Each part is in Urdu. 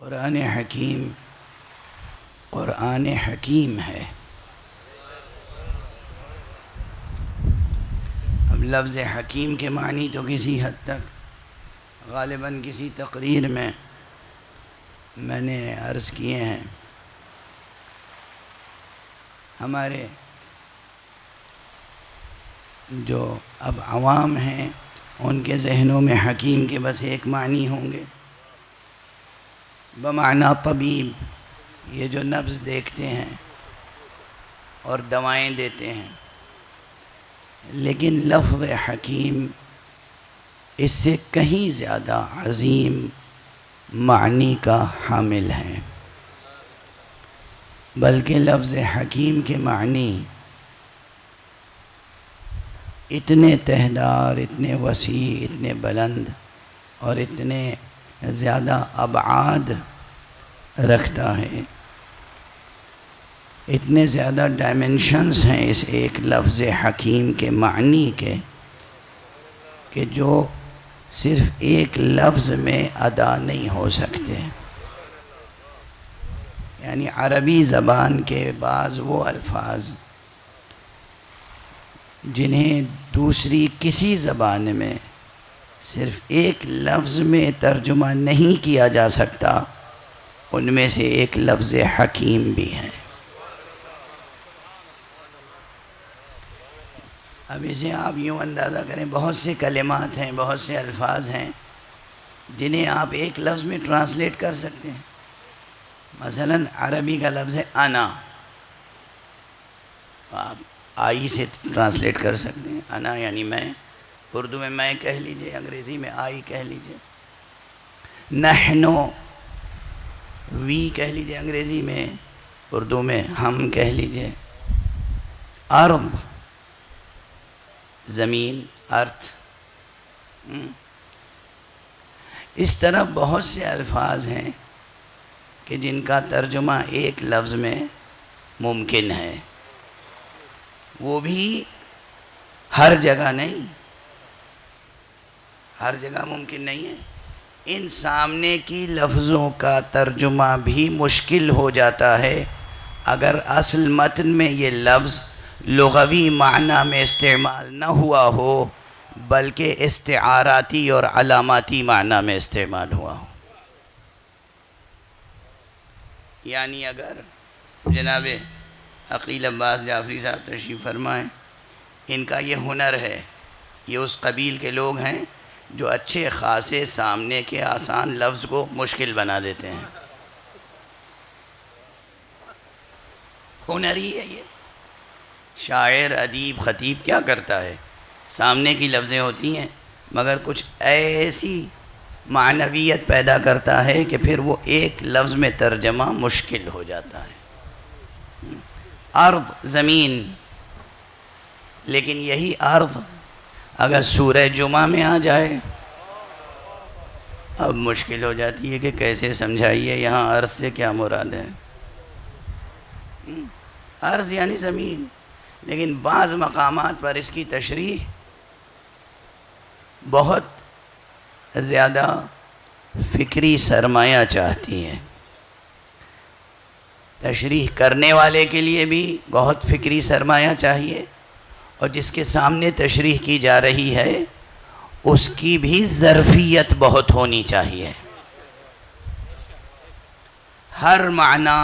قرآن حکیم ہے۔ اب لفظ حکیم کے معنی تو کسی حد تک غالباً کسی تقریر میں نے عرض کیے ہیں۔ ہمارے جو اب عوام ہیں ان کے ذہنوں میں حکیم کے بس ایک معنی ہوں گے، بمعنی طبیب، یہ جو نبض دیکھتے ہیں اور دوائیں دیتے ہیں، لیکن لفظ حکیم اس سے کہیں زیادہ عظیم معنی کا حامل ہے، بلکہ لفظ حکیم کے معنی اتنے تہدار، اتنے وسیع، اتنے بلند اور اتنے زیادہ ابعاد رکھتا ہے، اتنے زیادہ ڈائمنشنز ہیں اس ایک لفظ حکیم کے معنی کے، کہ جو صرف ایک لفظ میں ادا نہیں ہو سکتے۔ یعنی عربی زبان کے بعض وہ الفاظ جنہیں دوسری کسی زبان میں صرف ایک لفظ میں ترجمہ نہیں کیا جا سکتا، ان میں سے ایک لفظ حکیم بھی ہے۔ اب اسے آپ یوں اندازہ کریں، بہت سے کلمات ہیں، بہت سے الفاظ ہیں جنہیں آپ ایک لفظ میں ٹرانسلیٹ کر سکتے ہیں۔ مثلا عربی کا لفظ ہے انا، آپ آئی سے ٹرانسلیٹ کر سکتے ہیں، انا یعنی میں، اردو میں کہہ لیجئے، انگریزی میں آئی کہہ لیجئے۔ نحنو، وی کہہ لیجئے انگریزی میں، اردو میں ہم کہہ لیجئے۔ ارض، زمین، ارتھ۔ اس طرح بہت سے الفاظ ہیں کہ جن کا ترجمہ ایک لفظ میں ممکن ہے، وہ بھی ہر جگہ نہیں، ہر جگہ ممکن نہیں ہے۔ ان سامنے کی لفظوں کا ترجمہ بھی مشکل ہو جاتا ہے اگر اصل متن میں یہ لفظ لغوی معنی میں استعمال نہ ہوا ہو، بلکہ استعاراتی اور علاماتی معنی میں استعمال ہوا ہو۔ یعنی اگر جناب عقیل عباس جعفری صاحب تشریف فرمائیں، ان کا یہ ہنر ہے، یہ اس قبیل کے لوگ ہیں جو اچھے خاصے سامنے کے آسان لفظ کو مشکل بنا دیتے ہیں۔ ہنر ہی ہے یہ۔ شاعر، ادیب، خطیب کیا کرتا ہے؟ سامنے کی لفظیں ہوتی ہیں مگر کچھ ایسی معنویت پیدا کرتا ہے کہ پھر وہ ایک لفظ میں ترجمہ مشکل ہو جاتا ہے۔ ارض، زمین، لیکن یہی ارض اگر سورہ جمعہ میں آ جائے اب مشکل ہو جاتی ہے کہ کیسے سمجھائیے یہاں ارض سے کیا مراد ہے۔ ارض یعنی زمین، لیکن بعض مقامات پر اس کی تشریح بہت زیادہ فکری سرمایہ چاہتی ہے۔ تشریح کرنے والے کے لیے بھی بہت فکری سرمایہ چاہیے، اور جس کے سامنے تشریح کی جا رہی ہے اس کی بھی ظرفیت بہت ہونی چاہیے۔ ہر معنی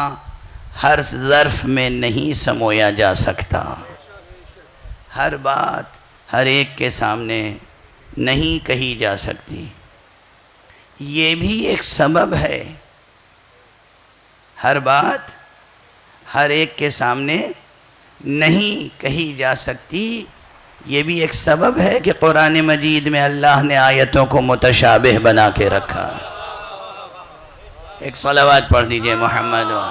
ہر ظرف میں نہیں سمویا جا سکتا، ہر بات ہر ایک کے سامنے نہیں کہی جا سکتی۔ یہ بھی ایک سبب ہے، ہر بات ہر ایک کے سامنے نہیں کہی جا سکتی، یہ بھی ایک سبب ہے کہ قرآن مجید میں اللہ نے آیتوں کو متشابہ بنا کے رکھا۔ ایک صلوات پڑھ دیجئے محمد و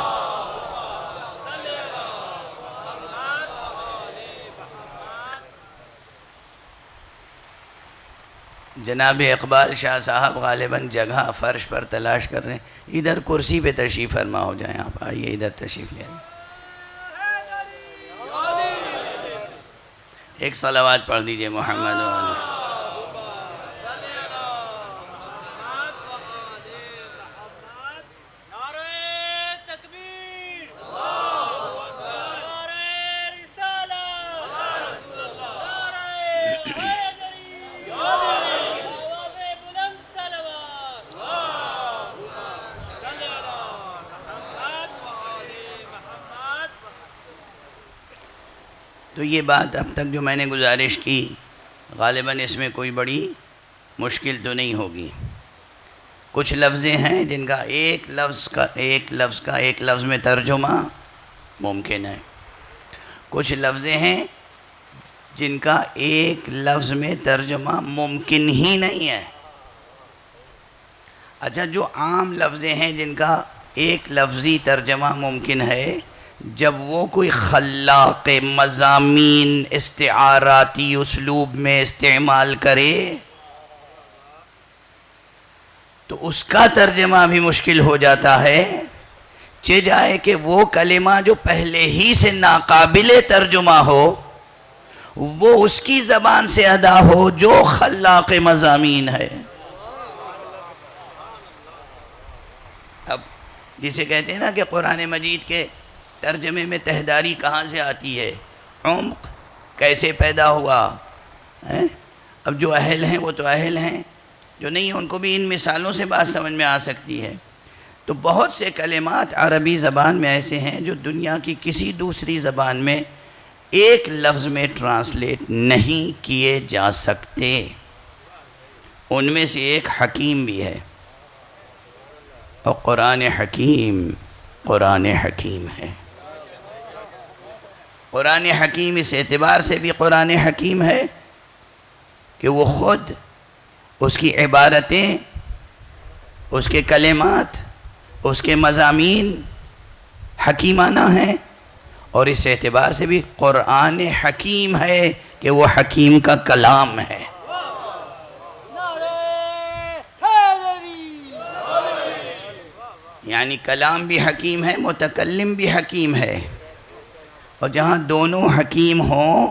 جناب اقبال شاہ صاحب غالباً جگہ فرش پر تلاش کر رہے ہیں، ادھر کرسی پہ تشریف فرما ہو جائیں، آپ آئیے ادھر تشریف لے آئیے۔ ایک صلوات پڑھ دیجئے محمد و تو یہ بات اب تک جو میں نے گزارش کی غالباً اس میں کوئی بڑی مشکل تو نہیں ہوگی۔ کچھ لفظیں ہیں جن کا ایک لفظ میں ترجمہ ممکن ہے، کچھ لفظیں ہیں جن کا ایک لفظ میں ترجمہ ممکن ہی نہیں ہے۔ اچھا، جو عام لفظیں ہیں جن کا ایک لفظی ترجمہ ممکن ہے، جب وہ کوئی خلاق مضامین استعاراتی اسلوب میں استعمال کرے تو اس کا ترجمہ بھی مشکل ہو جاتا ہے، چہ جائے کہ وہ کلمہ جو پہلے ہی سے ناقابل ترجمہ ہو وہ اس کی زبان سے ادا ہو جو خلاق مضامین ہے۔ اب جسے کہتے ہیں نا کہ قرآن مجید کے ترجمے میں تہداری کہاں سے آتی ہے، عمق کیسے پیدا ہوا، اب جو اہل ہیں وہ تو اہل ہیں، جو نہیں ہیں ان کو بھی ان مثالوں سے بات سمجھ میں آ سکتی ہے۔ تو بہت سے کلمات عربی زبان میں ایسے ہیں جو دنیا کی کسی دوسری زبان میں ایک لفظ میں ٹرانسلیٹ نہیں کیے جا سکتے، ان میں سے ایک حکیم بھی ہے، اور قرآن حکیم ہے۔ قرآن حکیم اس اعتبار سے بھی قرآن حکیم ہے کہ وہ خود اس کی عبارتیں، اس کے کلمات، اس کے مضامین حکیمانہ ہیں، اور اس اعتبار سے بھی قرآن حکیم ہے کہ وہ حکیم کا کلام ہے۔ یعنی کلام بھی حکیم ہے، متکلم بھی حکیم ہے، اور جہاں دونوں حکیم ہوں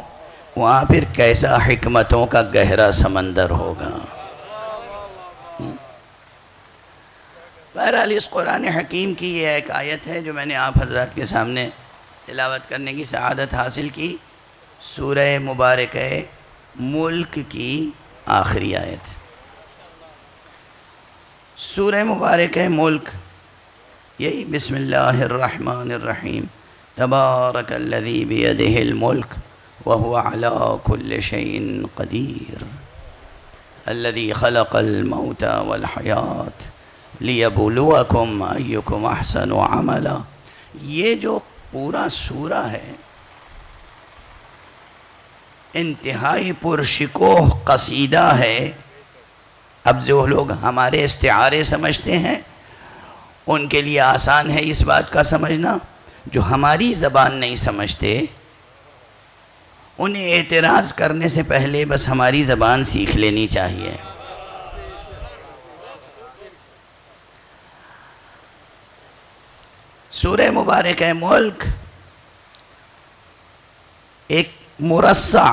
وہاں پھر کیسا حکمتوں کا گہرا سمندر ہوگا۔ بہرحال اس قرآن حکیم کی یہ ایک آیت ہے جو میں نے آپ حضرات کے سامنے تلاوت کرنے کی سعادت حاصل کی، سورہ مبارکہ ملک کی آخری آیت۔ سورہ مبارکہ ملک یہی بسم اللہ الرحمن الرحیم، تبارک الذی بیدہ الملک وہو علی کل شیء قدیر الذی خلق الموت والحیات لیبلوکم ایکم احسن عملا۔ یہ جو پورا سورہ ہے انتہائی پرشکوہ قصیدہ ہے۔ اب جو لوگ ہمارے استعارے سمجھتے ہیں ان کے لیے آسان ہے اس بات کا سمجھنا، جو ہماری زبان نہیں سمجھتے انہیں اعتراض کرنے سے پہلے بس ہماری زبان سیکھ لینی چاہیے۔ سورہ مبارکہ ملک ایک مرصع،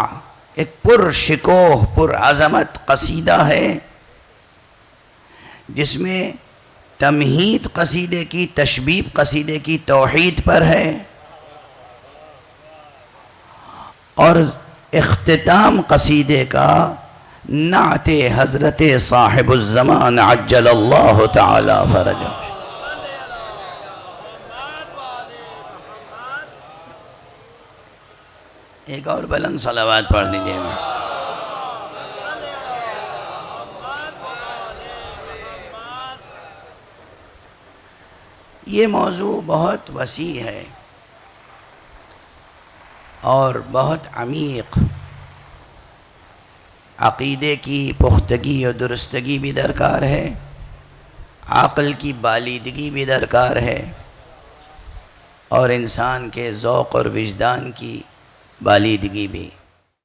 ایک پرشکوہ پرعظمت قصیدہ ہے جس میں تمہید قصیدے کی، تشبیب قصیدے کی توحید پر ہے، اور اختتام قصیدے کا نعت حضرت صاحب الزمان عجل اللہ تعالی فرجہ۔ ایک اور بلند صلوات پڑھ دیجئے گا۔ یہ موضوع بہت وسیع ہے اور بہت عمیق، عقیدے کی پختگی اور درستگی بھی درکار ہے، عقل کی بالیدگی بھی درکار ہے، اور انسان کے ذوق اور وجدان کی بالیدگی بھی۔